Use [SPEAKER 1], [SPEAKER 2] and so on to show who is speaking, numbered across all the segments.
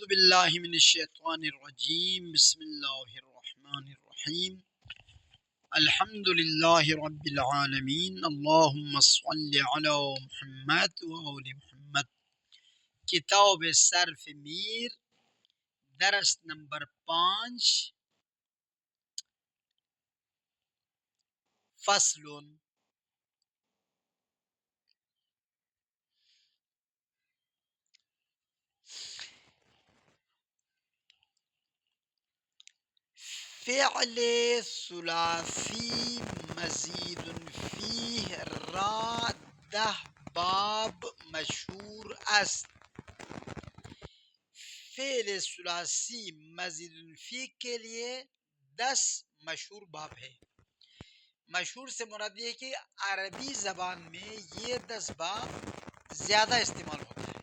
[SPEAKER 1] باللہ من الشیطان الرجیم بسم اللہ الرحمن الرحیم الحمد للہ رب العالمین اللہم صلی علی محمد و آل محمد۔ کتاب صرف میر، درس نمبر 5۔ فصل، فعل ثلاثی مزید فیہ را 10 باب مشہور است۔ فعل ثلاثی مزید فیہ کے لیے 10 مشہور باب ہے۔ مشہور سے مراد یہ ہے کہ عربی زبان میں یہ 10 باب زیادہ استعمال ہوتا ہے۔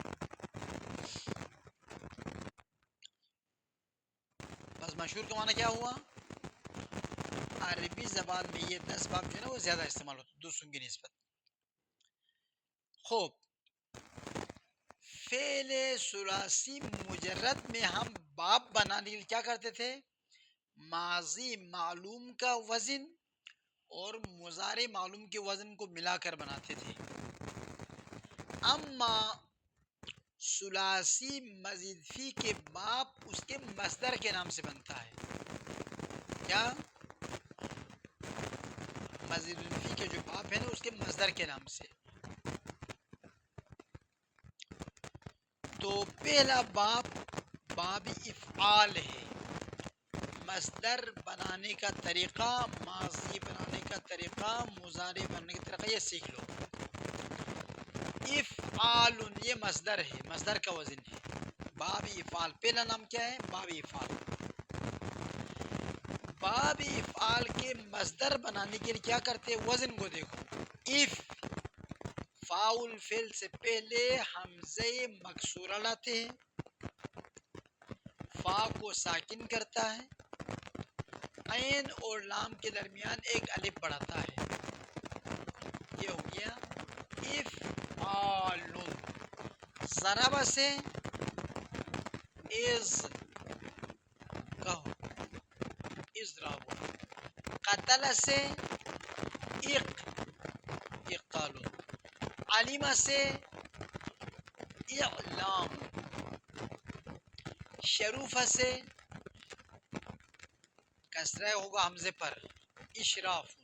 [SPEAKER 1] بس مشہور کا معنی کیا ہوا؟ عربی زبان میں یہ 10 باب جو ہے نا وہ زیادہ استعمال ہوتا ہے دوسروں کی نسبت۔ خوب، فعل ثلاثی مجرد میں ہم باب بنانے کے لیے کیا کرتے تھے؟ ماضی معلوم کا وزن اور مضارع معلوم کے وزن کو ملا کر بناتے تھے۔ اما ثلاثی مزید فی کے باب اس کے مصدر کے نام سے بنتا ہے۔ کیا؟ مزید فی کے جو باب ہے نا اس کے مصدر کے نام سے۔ تو پہلا باب باب افعال ہے۔ مصدر بنانے کا طریقہ، ماضی بنانے کا طریقہ، مضارع بنانے کا طریقہ یہ سیکھ لو۔ افعال یہ مصدر ہے، مصدر کا وزن ہے۔ باب افعال پہلا نام کیا ہے؟ باب افعال۔ باب افعال کے مصدر بنانے کے لیے کیا کرتے ہیں؟ وزن کو دیکھو۔ اف فاعل فعل سے پہلے حمزہ مکسورہ لاتے ہیں، فا کو ساکن کرتا ہے، عین اور لام کے درمیان ایک الف بڑھاتا ہے۔ یہ ہو گیا افعال۔ ضرب سے از کہو اضراب، قتل سے اقتال، علم سے اعلام، شروف سے کسرہ ہوگا حمزے پر اشراف،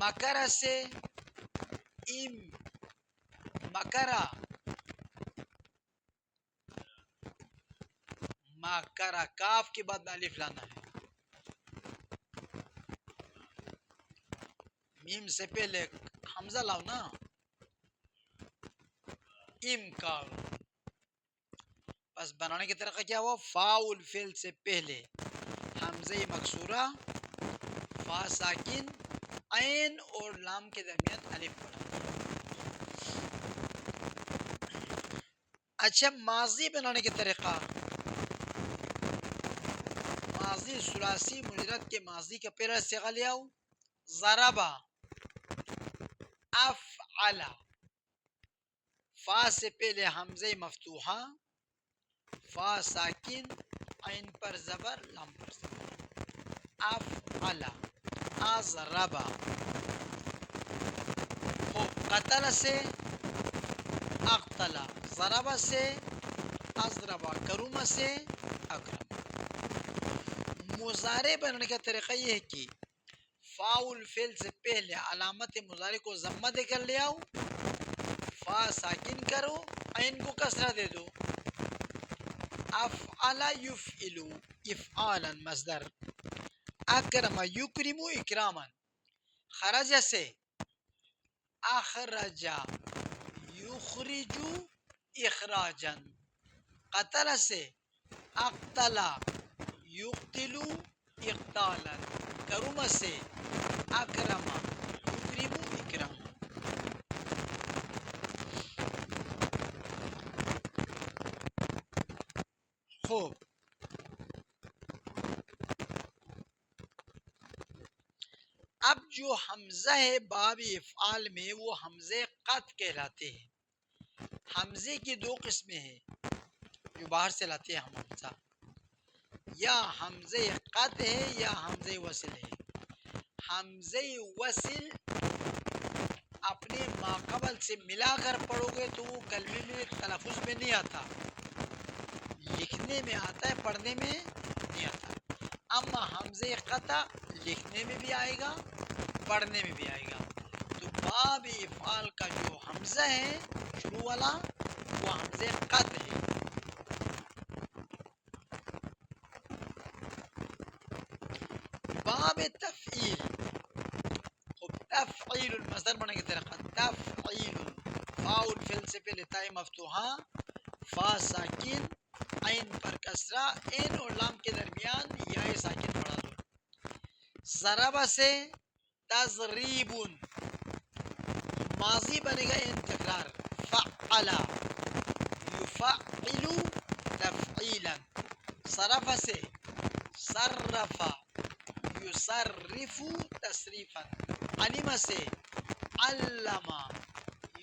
[SPEAKER 1] مکر سے مکرہ، مکرہ کاف کے بعد الف لانا ہے، میم سے پہلے حمزہ لاؤ نا، امکار۔ بس بنانے کی طریقہ کیا ہوا؟ فاعل فعل سے پہلے حمزہ مکسورہ، فا ساکن، عین اور لام کے درمیان الف پڑا۔ اچھا، ماضی بنانے کی طریقہ، ماضی ثلاثی مجرد کے ماضی کا پہلا صیغہ لے آؤ۔ ضربا، افعل، فا سے پہلے حمزہ مفتوحہ، فا ساکن، عین پر زبر، لام پر زبر، افعل، اضربا۔ قتل سے اقتل، ضرب سے اضربا، کرم سے اکرم۔ مضارع بنانے کا طریقہ یہ ہے کہ فاعل فعل سے پہلے علامت مضارع کو ضمہ دے کر لے آؤ، فا ساکن کرو، عین کو کسرہ دے دو۔ افعل یفعل افعالا مصدر، اکرم یکرم اکراما، خرج سے اخرج یخرج اخراجا، قتل سے اقتل یقتل اقتالا، کرم سے اکرم یکرم اکراما۔ خوب، اب جو حمزہ ہے باب افعال میں وہ حمزہ قط کہلاتے ہیں۔ حمزے کی دو قسمیں ہیں جو باہر سے لاتے ہیں ہم حمزہ، یا حمزے قطع ہے یا حمزے وصل ہے۔ حمزے وصل اپنے ماقبل سے ملا کر پڑھو گے تو وہ کلمے میں تلفظ میں نہیں آتا، لکھنے میں آتا ہے، پڑھنے میں نہیں آتا۔ اما حمزے قطع لکھنے میں بھی آئے گا، پڑھنے میں بھی آئے گا۔ تو باب افعال کا جو حمزہ ہے شروع والا وہ حمزے قطع ہے۔ باب تفعیل، خب تفعیل المصدر بنے گا طریقہ تفعیل، فاء الفعل سے پہلے تاء مفتوحہ، فا ساکن، عین پر کسرہ، عین اور لام کے درمیان یا ساکن پڑھا دو۔ ضرب سے تضریب، ماضی بنے گا ان تکرار، فعل یفعل تفعیلا۔ صرف سے صرف یصرف تصریفا۔ علم سے علم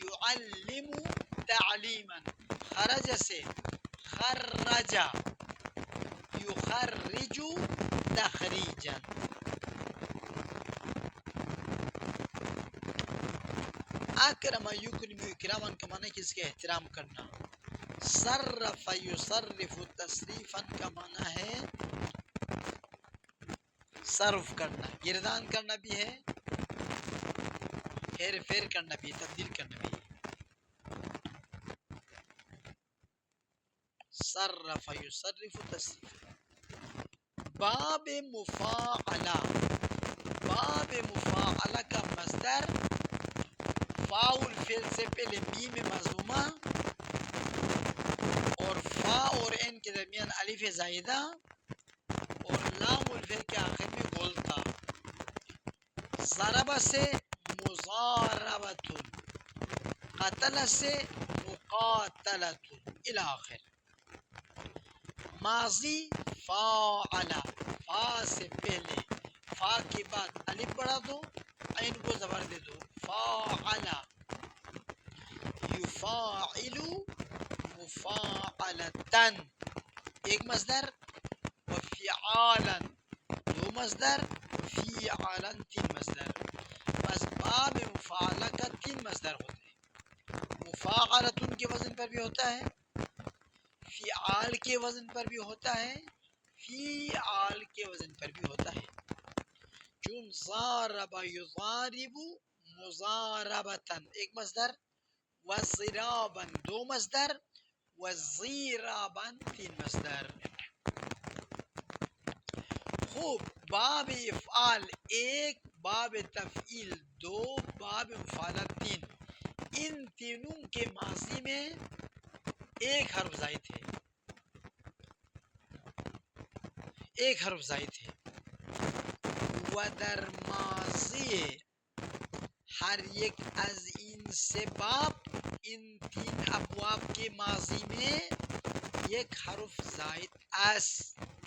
[SPEAKER 1] یعلم تعلیما۔ خرج سے خرج یخرج تخریجا۔ اکرم یکرم اکراما کا معنی کس کے احترام کرنا۔ صرف یصرف تصریفا کا معنی ہے صرف کرنا، گردان کرنا بھی ہے، ہیر پھیر کرنا بھی ہے، تبدیل کرنا بھی ہے۔ صرف یصرف تصریفا۔ باب مفاعلہ، باب مفاعلہ کا مصدر فاء الفعل سے پہلے میم مضمومہ اور فا اور عین کے درمیان الف زائدہ اور لام الفعل کے آخر میں غلطہ۔ ضرب سے مضاربۃ، قتل سے مقاتلۃ الی آخر۔ ماضی فاعل، فا سے پہلے فا کے بعد الف بڑھا دو، عین کو زبر دے دو، فاعل یفاعل مفاعلتن، ایک مصدر، وفعالا دو مصدر، فعالا تین مصدر۔ بس باب مفاعلہ کا تین مصدر ہوتے ہیں، مفاعلتن کے وزن پر بھی ہوتا ہے، فعال کے وزن پر بھی ہوتا ہے، فعال کے وزن پر بھی ہوتا ہے۔ چون ضارب یضارب مضاربتن ایک مصدر، وضرابا دو مصدر، وزیرابا تین مصدر۔ خوب، باب افعال ایک، باب تفعیل دو، باب مفاعلہ تین، ان تینوں کے ماضی میں ایک حرف زائد ہے، ایک حرف زائد ہے۔ ودر ماضی ہر ایک از ان سے باب، ان تین ابواب کے ماضی میں ایک حرف زائد اس،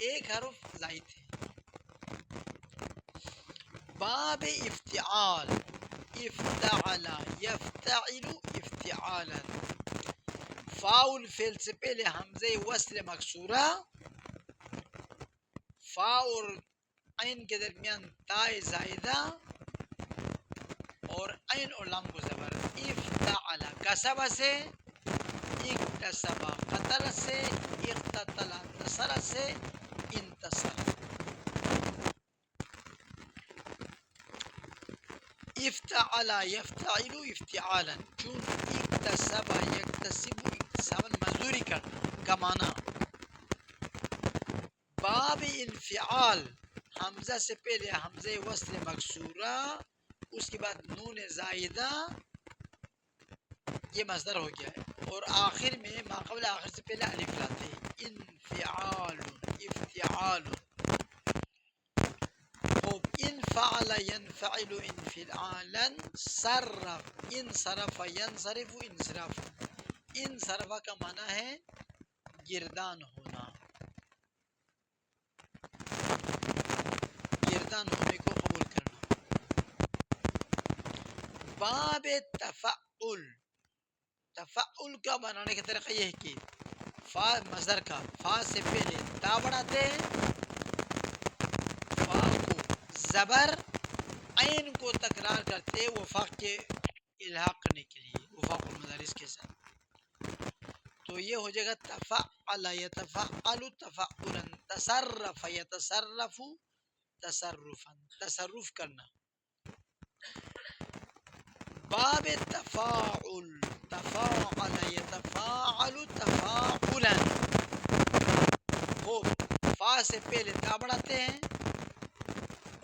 [SPEAKER 1] ایک حرف زائد ہے۔ باب افتعال، افتعل یفتعل افتعالا، فاء الفعل سے پہلے حمزہ وصل مکسورہ، فا اور عین کے درمیان تاء زائدہ اور عین اور لام کو زبر، افتعل۔ کسب سے اکتسب، قتل سے اقتتل، نصر سے انتصر۔ افتعل یفتعل افتعالا، چون اکتسب یکتسب اکتسابا مزدوری کا معنی۔ باب انفعال، حمزہ سے پہلے حمزہ وصل مکسورہ، اس کے بعد نون زائدہ، یہ مصدر ہو گیا ہے، اور آخر میں ماقبل آخر سے پہلے الف لاتے ہیں، انفعال افتعال۔ خوب، انفعل ینفعل انفعالا، صرف انصرف ینصرف انصرافا۔ انصرف کا معنی ہے گردان ہونا، گردان ہونے کو قبول کرنا۔ باب تفعل، تفعل کا بنانے کا طریقہ یہ ہے کہ فا مصدر کا فا سے پہلے تا بڑھاتے ہیں، فا کو زبر عین کو تکرار کرتے وفا کے الحاق کرنے کے لیے، وفاق المدارس کے ساتھ. تو یہ ہو جائے گا تفعل یتفعل تفعلا، تصرف یتصرف تصرفا، تصرف کرنا. باب تفاعل، تفاعل یتفاعل تفاعلا، وہ فا سے پہلے تا بڑھاتے ہیں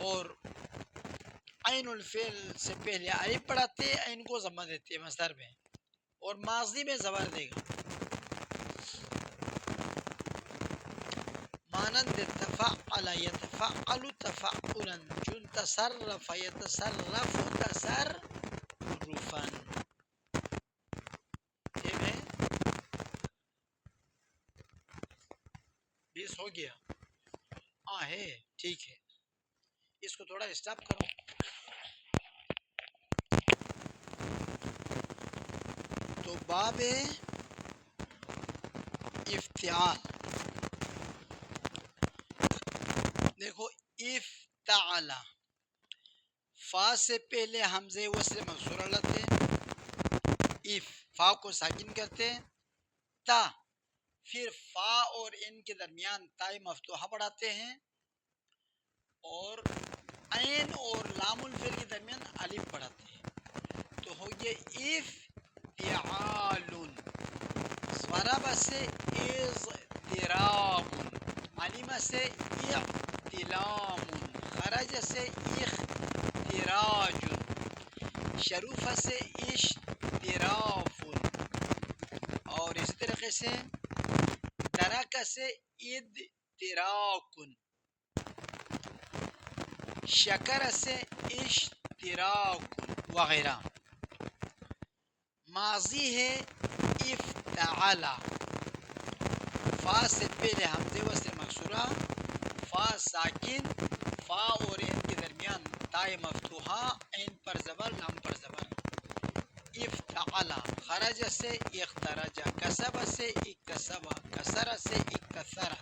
[SPEAKER 1] اور عین الفعل سے پہلے الف پڑھاتے ہیں، عین کو ضمہ دیتے ہیں مصدر میں، اور ماضی میں زبر دے گا. مانند تفعل یتفعل تفعلا، چون تصرف یتصرف تصرفا. ٹھیک ہے، 20 ہو گیا. ہاں ہے، ٹھیک ہے، اس کو تھوڑا اسٹاپ کرو. تو باب افتعال، دیکھو افتعل، فا سے پہلے حمزے وصل مکسورہ لاتے ہیں، فا کو ساکن کرتے ہیں، تا پھر فا اور ان کے درمیان تائی مفتوحہ پڑھاتے ہیں، اور عین اور لام الفعل کے درمیان الف پڑھاتے ہیں. تو ہو گیا افتعال. ضرب سے اضطراب، علم سے اعتلام، خرج سے اختراج، شروف سے اشتراف، اور اسی طریقے سے درک سے ادراک، شکر سے اشتراک وغیرہ. ماضی ہے افتعل، فا سے پہلے حمزے وصل مکسورہ، فا ساکن، فا اور عین کے درمیان تائے مفتوحہ، عین پر زبر لام پر زبر. افتعل. خرج سے اخرج، کسب سے اکتسب، کسر سے اکتسر،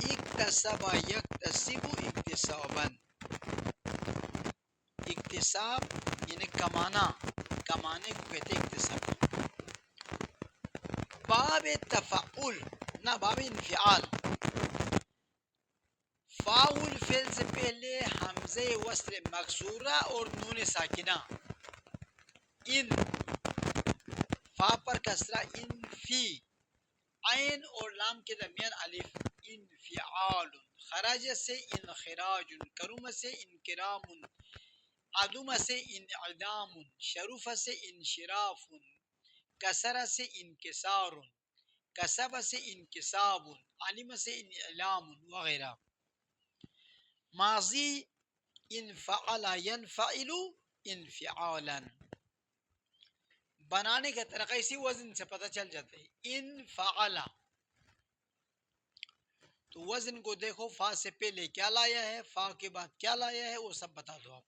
[SPEAKER 1] اکتسب یکتسب اکتسابا. اکتساب یعنی کمانا، کمانے کو کہتے اکتساب. باب تفعل نہ باب انفعال، فاول فعل سے پہلے حمزے وصل مکسورہ اور نون ساکنہ، ان فا پر کسرہ، ان فی، عین اور لام کے درمیان الف، انفعال. خرج سے انخراج، کرم سے انکرام، عدم سے انعدام، شروف سے انشراف، کسر سے انکسار، کسب سے انکساب، علم سے انعلام وغیرہ. ماضی انفعل ینفعل انفعالا، بنانے کا طریقہ اسی وزن سے پتہ چل جاتا ہے. انفعل، تو وزن کو دیکھو، فا سے پہلے کیا لایا ہے، فا کے بعد کیا لایا ہے، وہ سب بتا دو آپ.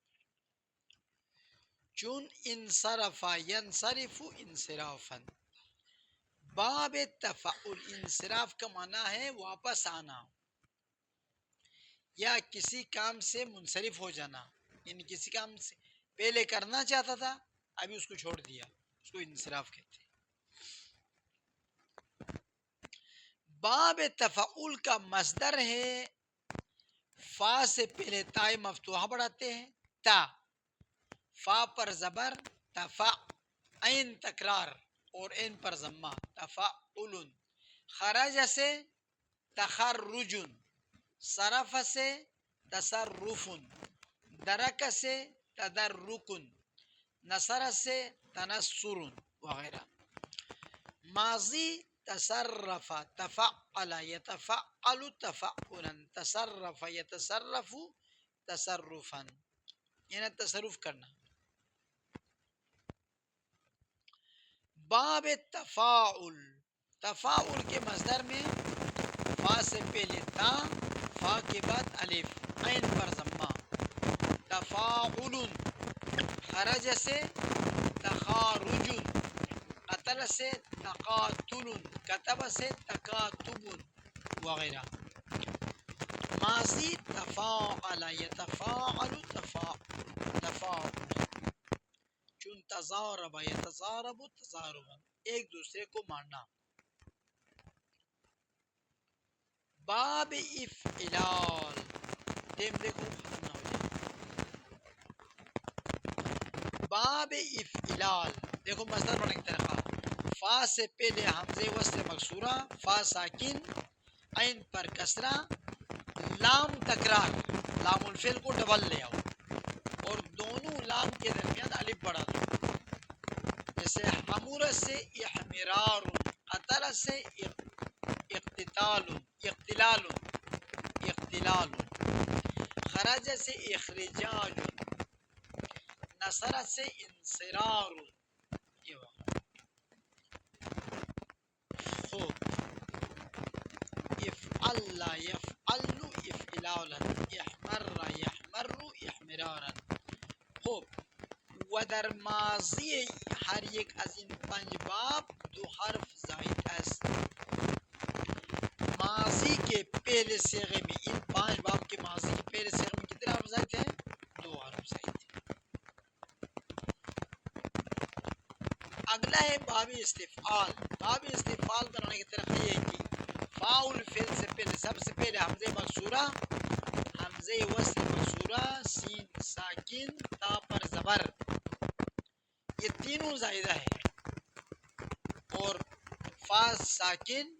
[SPEAKER 1] چون انصرف ینصرف انصرافا. باب تفعل، انصراف کا معنی ہے واپس آنا یا کسی کام سے منصرف ہو جانا، یعنی کسی کام سے پہلے کرنا چاہتا تھا ابھی اس کو چھوڑ دیا، اس کو انصراف کہتے ہیں. باب تفعل کا مصدر ہے، فا سے پہلے تائے مفتوحہ بڑھاتے ہیں، تا، فا پر زبر، تفع، عین تکرار اور عین پر ضمہ، تفعل. خرج سے تخرج، صرف سے تصرف، درک سے تدرک، نصر سے تنصر وغیرہ. ماضی تصرف تفعل یتفعل تفعلا، تصرف یتصرف تصرفا، یعنی تصرف کرنا. باب تفاعل، تفاعل کے مصدر میں فا سے پہلے تا، فا کے بعد الف، عین پر ضمہ، تفاعل. خرج سے تخارج، قتل سے تقاتل، کتب سے تکاتب وغیرہ. ماضی تفاعل یتفاعل تفاعل، چون تضارب یتضارب تضاربا، ایک دوسرے کو ماننا. باب افعلال، ٹیم دیکھو ختم نہ ہو جائے. باب افعلال دیکھو مصدر بننے کی طریقہ. فا سے پہلے حمزے وصل مکسورہ، فا ساکن، عین پر کسرہ، لام تکرار، لام الفعل کو ڈبل لے آؤ اور دونوں لام کے درمیان الف بڑھا دو. جیسے حمور سے احمرار، قتل سے اقتتال اقتلال اقتلال، خرج سے اخرجاج، نصر سے انصرار. یہ وقت خوب. افعل یفعل افعلالا، احمر یحمر احمرارا. خوب. و در ماضی ہر یک از این 5 باب 2 حرف زائد است. ماضی کے پہلے صیغے میں، ان 5 باب کے ماضی کے پہلے صیغے میں کتنے حرف زائد ہیں؟ 2 حرف زائد ہیں. اگلا ہے باب استفعال. باب استفعال بنانے کی طریقہ یہ ہے کہ فاعل فعل سے پہلے سب سے پہلے حمزہ مکسورہ، حمزہ وصل مکسورہ، سین ساکن، تا پر زبر، یہ تینوں زائدہ ہے. اور فا ساکن،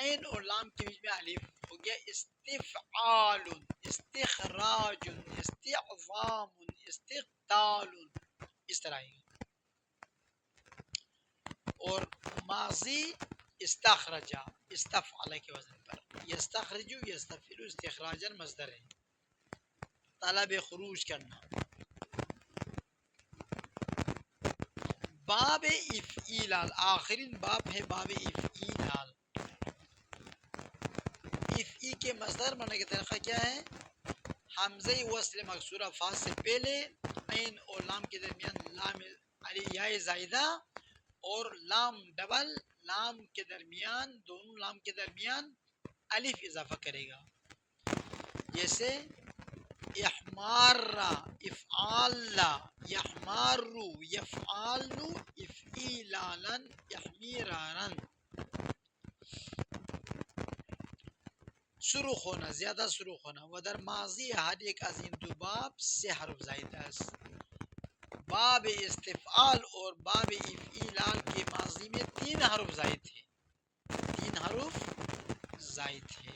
[SPEAKER 1] عین اور لام کے بیچ میں الف ہو گیا. استفعال، استخراج، استعظام، استقتال، اس طرح ہے. اور ماضی استخرجا، استفعل کے وزن پر. یستخرجو یستفعل استخراجا مصدر ہے، طلب خروج کرنا. باب افعیلال، آخرین باب ہے باب افعیلال. افعی کے مصدر بننے کا طریقہ کیا ہے؟ حمزہ وصل مکسورہ فا سے پہلے، عین اور لام کے درمیان لام علی یا زائدہ، اور لام ڈبل، لام کے درمیان، دونوں لام کے درمیان الف اضافہ کرے گا. جیسے احمار افعال، یحمار یفعال افعیلالا احمیرارا. سرخ ہونا، زیادہ سرخ ہونا. ودر ماضی ہر ایک از این 2 باب 3 حرف زائد است. باب استفعال اور باب افعیلال کے ماضی میں 3 حرف زائد تھے، 3 حرف زائد تھے.